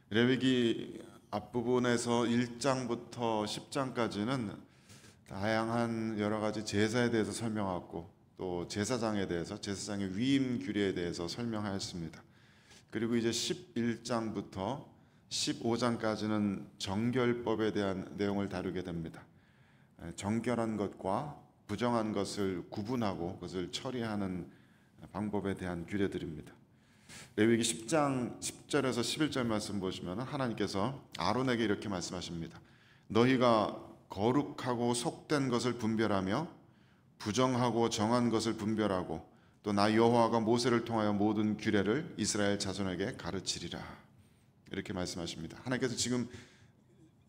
레위기 앞부분에서 1장부터 10장까지는 다양한 여러 가지 제사에 대해서 설명하고 또 제사장에 대해서 제사장의 위임 규례에 대해서 설명하였습니다. 그리고 이제 11장부터 15장까지는 정결법에 대한 내용을 다루게 됩니다. 정결한 것과 부정한 것을 구분하고 그것을 처리하는 방법에 대한 규례들입니다. 레위기 10장 10절에서 11절 말씀 보시면 하나님께서 아론에게 이렇게 말씀하십니다. 너희가 거룩하고 속된 것을 분별하며 부정하고 정한 것을 분별하고 또 나 여호와가 모세를 통하여 모든 규례를 이스라엘 자손에게 가르치리라. 이렇게 말씀하십니다. 하나님께서 지금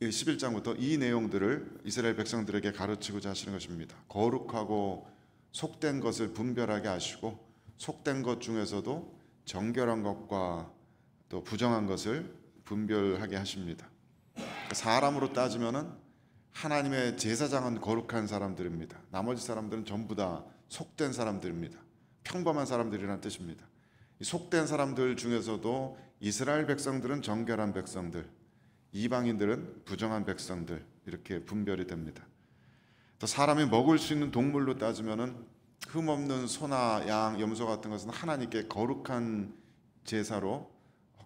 11장부터 이 내용들을 이스라엘 백성들에게 가르치고자 하시는 것입니다. 거룩하고 속된 것을 분별하게 하시고 속된 것 중에서도 정결한 것과 또 부정한 것을 분별하게 하십니다. 사람으로 따지면은 하나님의 제사장은 거룩한 사람들입니다. 나머지 사람들은 전부 다 속된 사람들입니다. 평범한 사람들이라는 뜻입니다. 이 속된 사람들 중에서도 이스라엘 백성들은 정결한 백성들, 이방인들은 부정한 백성들, 이렇게 분별이 됩니다. 또 사람이 먹을 수 있는 동물로 따지면은 흠없는 소나 양, 염소 같은 것은 하나님께 거룩한 제사로,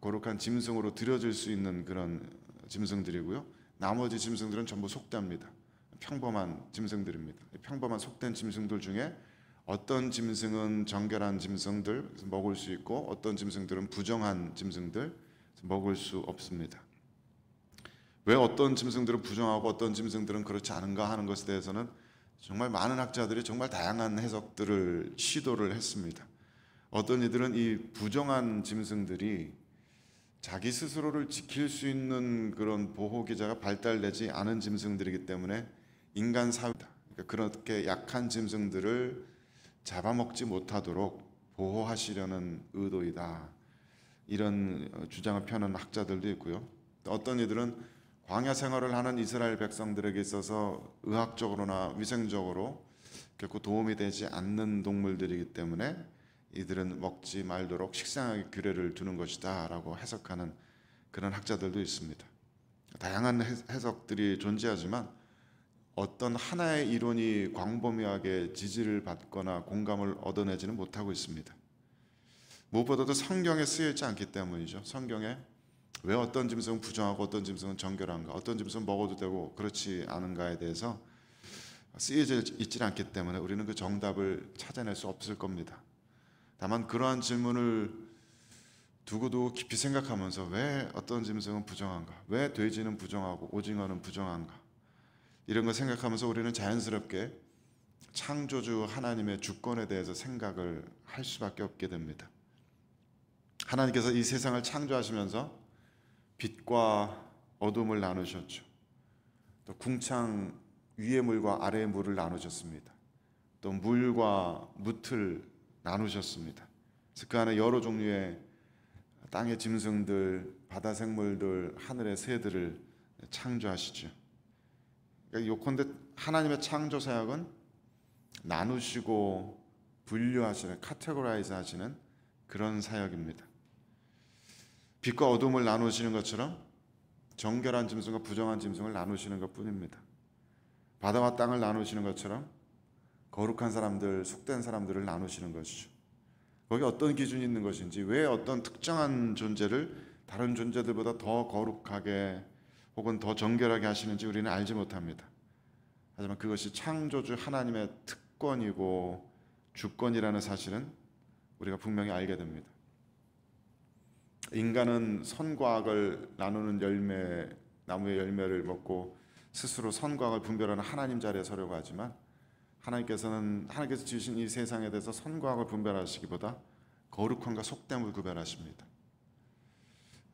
거룩한 짐승으로 드려질 수 있는 그런 짐승들이고요. 나머지 짐승들은 전부 속됩니다. 평범한 짐승들입니다. 평범한 속된 짐승들 중에 어떤 짐승은 정결한 짐승들 먹을 수 있고 어떤 짐승들은 부정한 짐승들 먹을 수 없습니다. 왜 어떤 짐승들은 부정하고 어떤 짐승들은 그렇지 않은가 하는 것에 대해서는 정말 많은 학자들이 정말 다양한 해석들을 시도를 했습니다. 어떤 이들은 이 부정한 짐승들이 자기 스스로를 지킬 수 있는 그런 보호 기제가 발달되지 않은 짐승들이기 때문에 인간 사회, 그러니까 그렇게 약한 짐승들을 잡아먹지 못하도록 보호하시려는 의도이다. 이런 주장을 펴는 학자들도 있고요. 어떤 이들은 광야 생활을 하는 이스라엘 백성들에게 있어서 의학적으로나 위생적으로 결코 도움이 되지 않는 동물들이기 때문에 이들은 먹지 말도록 식상하게 규례를 두는 것이다 라고 해석하는 그런 학자들도 있습니다. 다양한 해석들이 존재하지만 어떤 하나의 이론이 광범위하게 지지를 받거나 공감을 얻어내지는 못하고 있습니다. 무엇보다도 성경에 쓰여있지 않기 때문이죠. 성경에 왜 어떤 짐승은 부정하고 어떤 짐승은 정결한가, 어떤 짐승은 먹어도 되고 그렇지 않은가에 대해서 쓰여져 있지 않기 때문에 우리는 그 정답을 찾아낼 수 없을 겁니다. 다만 그러한 질문을 두고두고 깊이 생각하면서 왜 어떤 짐승은 부정한가, 왜 돼지는 부정하고 오징어는 부정한가, 이런 걸 생각하면서 우리는 자연스럽게 창조주 하나님의 주권에 대해서 생각을 할 수밖에 없게 됩니다. 하나님께서 이 세상을 창조하시면서 빛과 어둠을 나누셨죠. 또 궁창 위의 물과 아래의 물을 나누셨습니다. 또 물과 뭇을 나누셨습니다. 그래서 그 안에 여러 종류의 땅의 짐승들, 바다 생물들, 하늘의 새들을 창조하시죠. 그러니까 요컨대 하나님의 창조 사역은 나누시고 분류하시는, 카테고라이즈 하시는 그런 사역입니다. 빛과 어둠을 나누시는 것처럼 정결한 짐승과 부정한 짐승을 나누시는 것뿐입니다. 바다와 땅을 나누시는 것처럼 거룩한 사람들, 속된 사람들을 나누시는 것이죠. 거기 어떤 기준이 있는 것인지, 왜 어떤 특정한 존재를 다른 존재들보다 더 거룩하게 혹은 더 정결하게 하시는지 우리는 알지 못합니다. 하지만 그것이 창조주 하나님의 특권이고 주권이라는 사실은 우리가 분명히 알게 됩니다. 인간은 선과 악을 나누는 열매, 나무의 열매를 먹고 스스로 선과 악을 분별하는 하나님 자리에 서려고 하지만 하나님께서 지으신 이 세상에 대해서 선과 악을 분별하시기보다 거룩함과 속됨을 구별하십니다.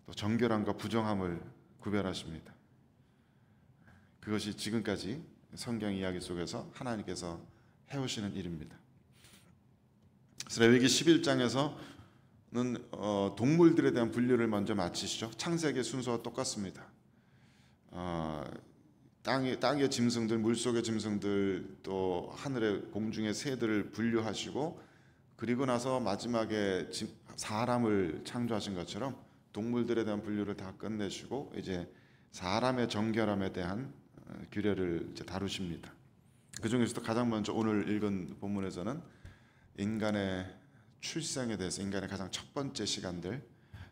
또 정결함과 부정함을 구별하십니다. 그것이 지금까지 성경 이야기 속에서 하나님께서 해오시는 일입니다. 그래서 레위기 11장에서는 동물들에 대한 분류를 먼저 마치시죠. 창세기의 순서와 똑같습니다. 땅의 짐승들, 물속의 짐승들, 또 하늘의 공중의 새들을 분류하시고, 그리고 나서 마지막에 사람을 창조하신 것처럼 동물들에 대한 분류를 다 끝내시고 이제 사람의 정결함에 대한 규례를 이제 다루십니다. 그 중에서도 가장 먼저 오늘 읽은 본문에서는 인간의 출생에 대해서, 인간의 가장 첫 번째 시간들,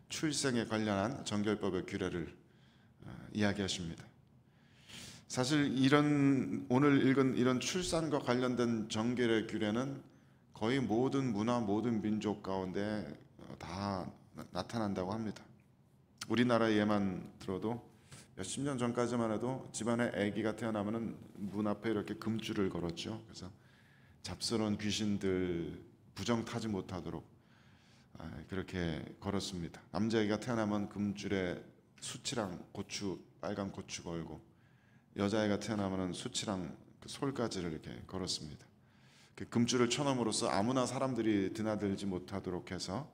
출생에 관련한 정결법의 규례를 이야기하십니다. 사실 오늘 읽은 이런 출산과 관련된 정결의 규례는 거의 모든 문화, 모든 민족 가운데 다 나타난다고 합니다. 우리나라 예만 들어도 몇십 년 전까지만 해도 집안에 아기가 태어나면은 문 앞에 이렇게 금줄을 걸었죠. 그래서 잡스러운 귀신들 부정 타지 못하도록 그렇게 걸었습니다. 남자아기가 태어나면 금줄에 수치랑 고추, 빨간 고추 걸고, 여자아이가 태어나면 수치랑 그 솔가지를 이렇게 걸었습니다. 그 금줄을 쳐놓음으로써 아무나 사람들이 드나들지 못하도록 해서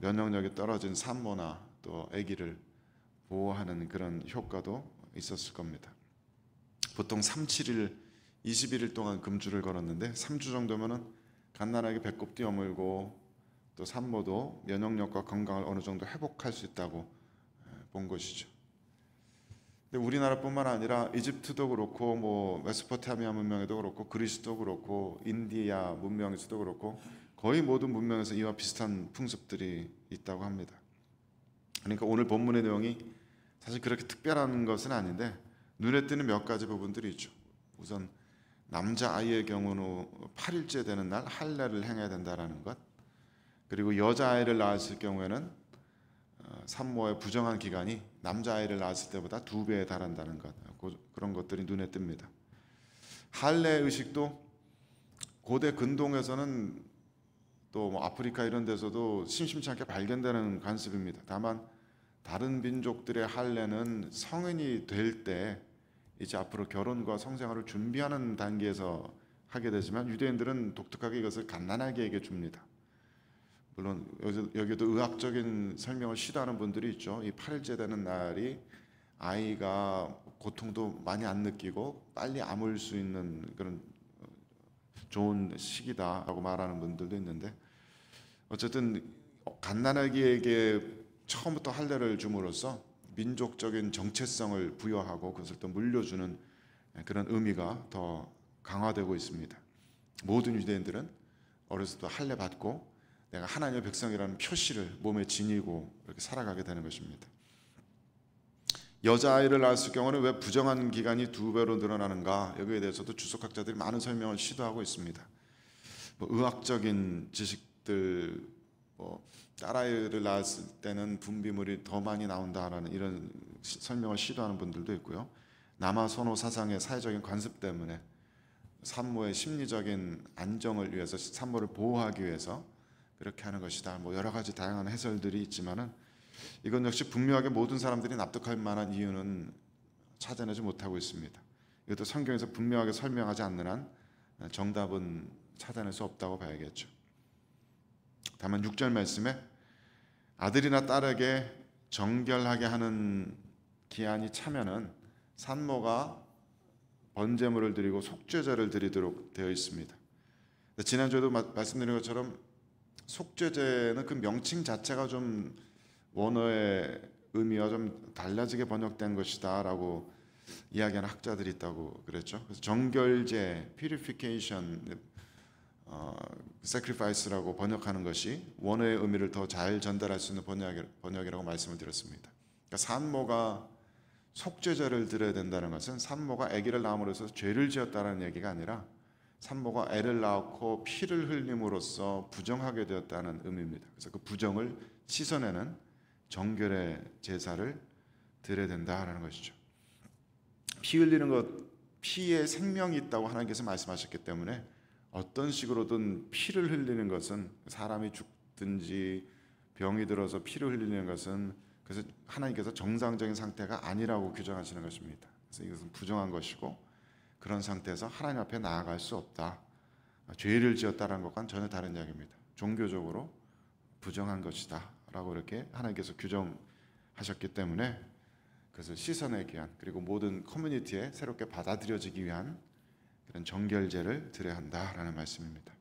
면역력이 떨어진 산모나 또 아기를 보호하는 그런 효과도 있었을 겁니다. 보통 3, 7일, 21일 동안 금줄을 걸었는데 3주 정도면은 갓난아기 배꼽 띄어물고 또 산모도 면역력과 건강을 어느 정도 회복할 수 있다고 본 것이죠. 근데 우리나라뿐만 아니라 이집트도 그렇고 뭐 메소포타미아 문명에도 그렇고 그리스도 그렇고 인디아 문명에서도 그렇고 거의 모든 문명에서 이와 비슷한 풍습들이 있다고 합니다. 그러니까 오늘 본문의 내용이 사실 그렇게 특별한 것은 아닌데 눈에 띄는 몇 가지 부분들이 있죠. 우선 남자아이의 경우는 8일째 되는 날 할례를 행해야 된다는 것, 그리고 여자아이를 낳았을 경우에는 산모의 부정한 기간이 남자아이를 낳았을 때보다 2배에 달한다는 것, 그런 것들이 눈에 띕니다. 할례 의식도 고대 근동에서는 또 뭐 아프리카 이런 데서도 심심치 않게 발견되는 관습입니다. 다만 다른 민족들의 할례는 성인이 될 때 이제 앞으로 결혼과 성생활을 준비하는 단계에서 하게 되지만 유대인들은 독특하게 이것을 갓난아기에게 줍니다. 물론 여기도 의학적인 설명을 시도하는 분들이 있죠. 이 8일째 되는 날이 아이가 고통도 많이 안 느끼고 빨리 아물 수 있는 그런 좋은 시기다라고 말하는 분들도 있는데, 어쨌든 갓난아기에게 처음부터 할례를 줌으로써 민족적인 정체성을 부여하고 그것을 또 물려주는 그런 의미가 더 강화되고 있습니다. 모든 유대인들은 어렸을 때 할례 받고 내가 하나님의 백성이라는 표시를 몸에 지니고 이렇게 살아가게 되는 것입니다. 여자아이를 낳았을 경우는 왜 부정한 기간이 2배로 늘어나는가, 여기에 대해서도 주석학자들이 많은 설명을 시도하고 있습니다. 뭐 의학적인 지식들, 딸아이를 낳았을 때는 분비물이 더 많이 나온다라는 이런 설명을 시도하는 분들도 있고요. 남아선호 사상의 사회적인 관습 때문에 산모의 심리적인 안정을 위해서, 산모를 보호하기 위해서 그렇게 하는 것이다. 뭐 여러 가지 다양한 해설들이 있지만은 이건 역시 분명하게 모든 사람들이 납득할 만한 이유는 찾아내지 못하고 있습니다. 이것도 성경에서 분명하게 설명하지 않는 한 정답은 찾아낼 수 없다고 봐야겠죠. 다만 6절 말씀에 아들이나 딸에게 정결하게 하는 기한이 차면은 산모가 번제물을 드리고 속죄제를 드리도록 되어 있습니다. 지난주에도 말씀드린 것처럼 속죄제는 그 명칭 자체가 좀 원어의 의미와 좀 달라지게 번역된 것이다라고 이야기하는 학자들이 있다고 그랬죠. 그래서 정결제, purification, sacrifice라고 번역하는 것이 원어의 의미를 더 잘 전달할 수 있는 번역이라고 말씀을 드렸습니다. 그러니까 산모가 속죄제를 드려야 된다는 것은 산모가 아기를 낳음으로써 죄를 지었다는 얘기가 아니라 산모가 애를 낳고 피를 흘림으로써 부정하게 되었다는 의미입니다. 그래서 그 부정을 씻어내는 정결의 제사를 드려야 된다라는 것이죠. 피 흘리는 것, 피에 생명이 있다고 하나님께서 말씀하셨기 때문에 어떤 식으로든 피를 흘리는 것은, 사람이 죽든지 병이 들어서 피를 흘리는 것은, 그래서 하나님께서 정상적인 상태가 아니라고 규정하시는 것입니다. 그래서 이것은 부정한 것이고 그런 상태에서 하나님 앞에 나아갈 수 없다. 죄를 지었다는 것과는 전혀 다른 이야기입니다. 종교적으로 부정한 것이다 라고 이렇게 하나님께서 규정하셨기 때문에 그것을 씻어내기 위한, 그리고 모든 커뮤니티에 새롭게 받아들여지기 위한 그런 정결제를 드려야 한다라는 말씀입니다.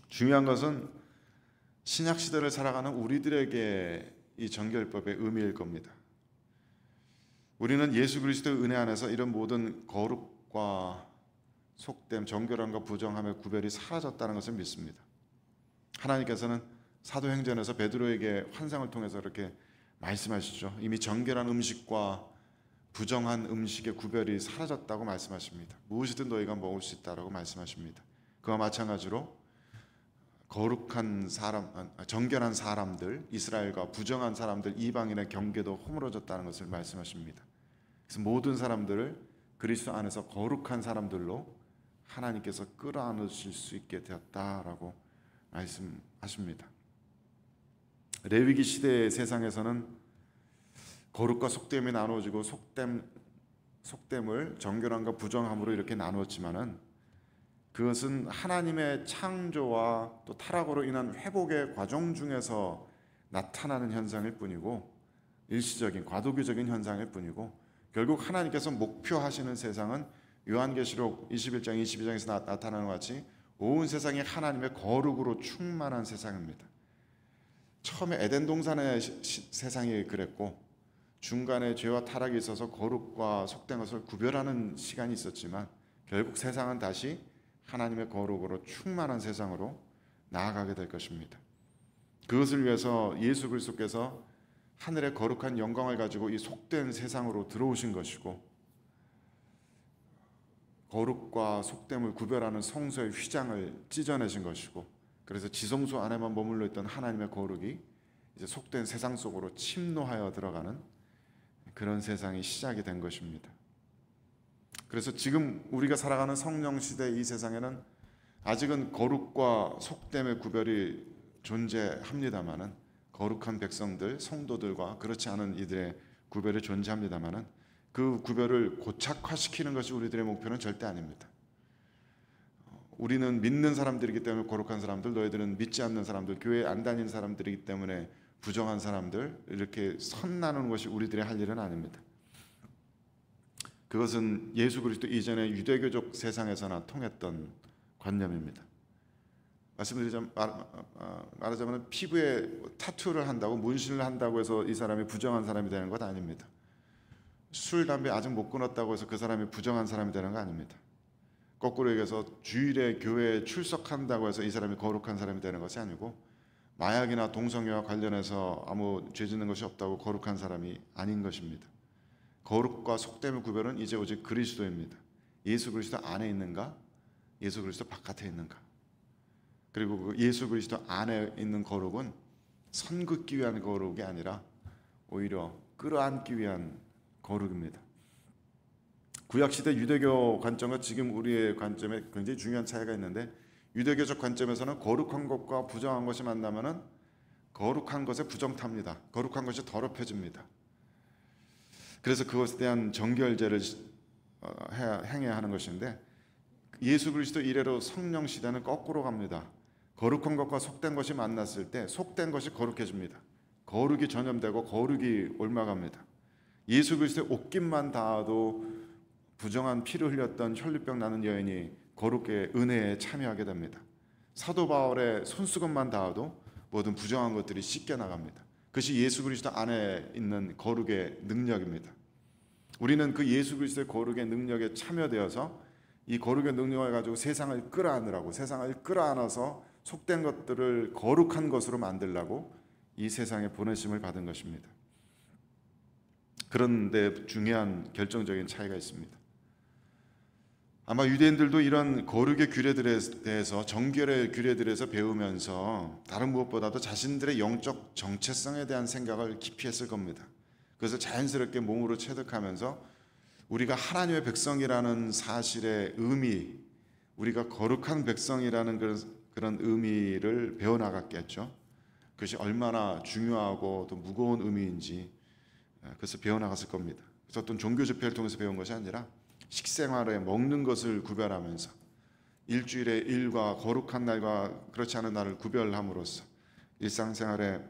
중요한 것은 신약 시대를 살아가는 우리들에게 이 정결법의 의미일 겁니다. 우리는 예수 그리스도의 은혜 안에서 이런 모든 거룩과 속됨, 정결함과 부정함의 구별이 사라졌다는 것을 믿습니다. 하나님께서는 사도행전에서 베드로에게 환상을 통해서 이렇게 말씀하시죠. 이미 정결한 음식과 부정한 음식의 구별이 사라졌다고 말씀하십니다. 무엇이든 너희가 먹을 수 있다라고 말씀하십니다. 그와 마찬가지로 거룩한 사람, 정결한 사람들, 이스라엘과 부정한 사람들, 이방인의 경계도 허물어졌다는 것을 말씀하십니다. 그래서 모든 사람들을 그리스도 안에서 거룩한 사람들로 하나님께서 끌어안으실 수 있게 되었다라고 말씀하십니다. 레위기 시대의 세상에서는 거룩과 속됨이 나누어지고 속됨을 정결함과 부정함으로 이렇게 나누었지만은 그것은 하나님의 창조와 또 타락으로 인한 회복의 과정 중에서 나타나는 현상일 뿐이고, 일시적인 과도기적인 현상일 뿐이고, 결국 하나님께서 목표하시는 세상은 요한계시록 21장 22장에서 나타나는 것 같이 온 세상이 하나님의 거룩으로 충만한 세상입니다. 처음에 에덴 동산의 세상이 그랬고, 중간에 죄와 타락이 있어서 거룩과 속된 것을 구별하는 시간이 있었지만 결국 세상은 다시 하나님의 거룩으로 충만한 세상으로 나아가게 될 것입니다. 그것을 위해서 예수 그리스도께서 하늘의 거룩한 영광을 가지고 이 속된 세상으로 들어오신 것이고, 거룩과 속됨을 구별하는 성소의 휘장을 찢어내신 것이고, 그래서 지성소 안에만 머물러 있던 하나님의 거룩이 이제 속된 세상 속으로 침노하여 들어가는 그런 세상이 시작이 된 것입니다. 그래서 지금 우리가 살아가는 성령 시대 이 세상에는 아직은 거룩과 속됨의 구별이 존재합니다마는, 거룩한 백성들, 성도들과 그렇지 않은 이들의 구별이 존재합니다마는 그 구별을 고착화시키는 것이 우리들의 목표는 절대 아닙니다. 우리는 믿는 사람들이기 때문에 거룩한 사람들, 너희들은 믿지 않는 사람들, 교회 안 다니는 사람들이기 때문에 부정한 사람들, 이렇게 선 나누는 것이 우리들의 할 일은 아닙니다. 그것은 예수 그리스도 이전의 유대교적 세상에서나 통했던 관념입니다. 말하자면 피부에 타투를 한다고, 문신을 한다고 해서 이 사람이 부정한 사람이 되는 것 아닙니다. 술, 담배 아직 못 끊었다고 해서 그 사람이 부정한 사람이 되는 거 아닙니다. 거꾸로 얘기해서 주일에 교회에 출석한다고 해서 이 사람이 거룩한 사람이 되는 것이 아니고, 마약이나 동성애와 관련해서 아무 죄 짓는 것이 없다고 거룩한 사람이 아닌 것입니다. 거룩과 속됨의 구별은 이제 오직 그리스도입니다. 예수 그리스도 안에 있는가, 예수 그리스도 바깥에 있는가. 그리고 그 예수 그리스도 안에 있는 거룩은 선긋기 위한 거룩이 아니라 오히려 끌어안기 위한 거룩입니다. 구약시대 유대교 관점과 지금 우리의 관점에 굉장히 중요한 차이가 있는데, 유대교적 관점에서는 거룩한 것과 부정한 것이 만나면은 거룩한 것에 부정탑니다. 거룩한 것이 더럽혀집니다. 그래서 그것에 대한 정결제를 행해야 하는 것인데, 예수 그리스도 이래로 성령 시대는 거꾸로 갑니다. 거룩한 것과 속된 것이 만났을 때 속된 것이 거룩해집니다. 거룩이 전염되고 거룩이 옮아갑니다. 예수 그리스도의 옷깃만 닿아도 부정한 피를 흘렸던 혈류병 나는 여인이 거룩의 은혜에 참여하게 됩니다. 사도 바울의 손수건만 닿아도 모든 부정한 것들이 씻겨 나갑니다. 그것이 예수 그리스도 안에 있는 거룩의 능력입니다. 우리는 그 예수 그리스도의 거룩의 능력에 참여되어서 이 거룩의 능력을 가지고 세상을 끌어안으라고, 세상을 끌어안아서 속된 것들을 거룩한 것으로 만들라고 이 세상에 보내심을 받은 것입니다. 그런데 중요한 결정적인 차이가 있습니다. 아마 유대인들도 이런 거룩의 규례들에 대해서, 정결의 규례들에 대해서 배우면서 다른 무엇보다도 자신들의 영적 정체성에 대한 생각을 깊이 했을 겁니다. 그래서 자연스럽게 몸으로 체득하면서 우리가 하나님의 백성이라는 사실의 의미, 우리가 거룩한 백성이라는 그런 의미를 배워나갔겠죠. 그것이 얼마나 중요하고 또 무거운 의미인지 그래서 배워나갔을 겁니다. 그래서 어떤 종교 집회를 통해서 배운 것이 아니라 식생활에 먹는 것을 구별하면서 일주일의 일과 거룩한 날과 그렇지 않은 날을 구별함으로써 일상생활에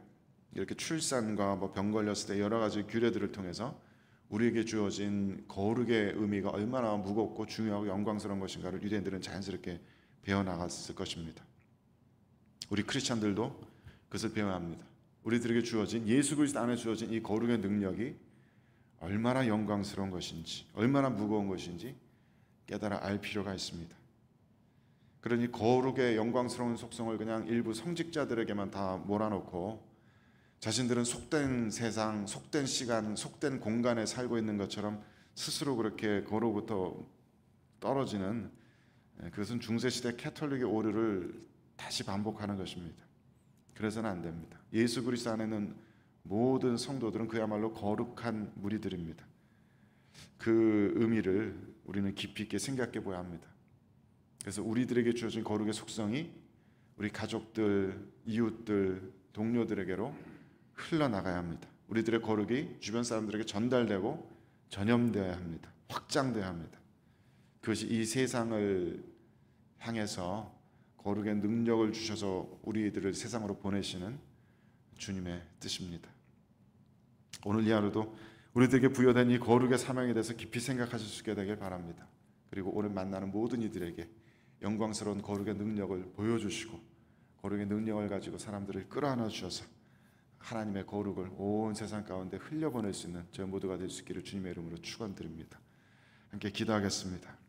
이렇게 출산과 병 걸렸을 때 여러 가지 규례들을 통해서 우리에게 주어진 거룩의 의미가 얼마나 무겁고 중요하고 영광스러운 것인가를 유대인들은 자연스럽게 배워나갔을 것입니다. 우리 크리스찬들도 그것을 배워야 합니다. 우리들에게 주어진 예수 그리스도 안에 주어진 이 거룩의 능력이 얼마나 영광스러운 것인지, 얼마나 무거운 것인지 깨달아 알 필요가 있습니다. 그러니 거룩의 영광스러운 속성을 그냥 일부 성직자들에게만 다 몰아놓고 자신들은 속된 세상, 속된 시간, 속된 공간에 살고 있는 것처럼 스스로 그렇게 거로부터 떨어지는, 그것은 중세시대 캐톨릭의 오류를 다시 반복하는 것입니다. 그래서는 안 됩니다. 예수 그리스도 안에 있는 모든 성도들은 그야말로 거룩한 무리들입니다. 그 의미를 우리는 깊이 있게 생각해 보아야 합니다. 그래서 우리들에게 주어진 거룩의 속성이 우리 가족들, 이웃들, 동료들에게로 흘러나가야 합니다. 우리들의 거룩이 주변 사람들에게 전달되고 전염되어야 합니다. 확장되어야 합니다. 그것이 이 세상을 향해서 거룩의 능력을 주셔서 우리들을 세상으로 보내시는 주님의 뜻입니다. 오늘 이 하루도 우리들에게 부여된 이 거룩의 사명에 대해서 깊이 생각하실 수 있게 되길 바랍니다. 그리고 오늘 만나는 모든 이들에게 영광스러운 거룩의 능력을 보여주시고 거룩의 능력을 가지고 사람들을 끌어안아 주셔서 하나님의 거룩을 온 세상 가운데 흘려보낼 수 있는 저희 모두가 될 수 있기를 주님의 이름으로 축원드립니다. 함께 기도하겠습니다.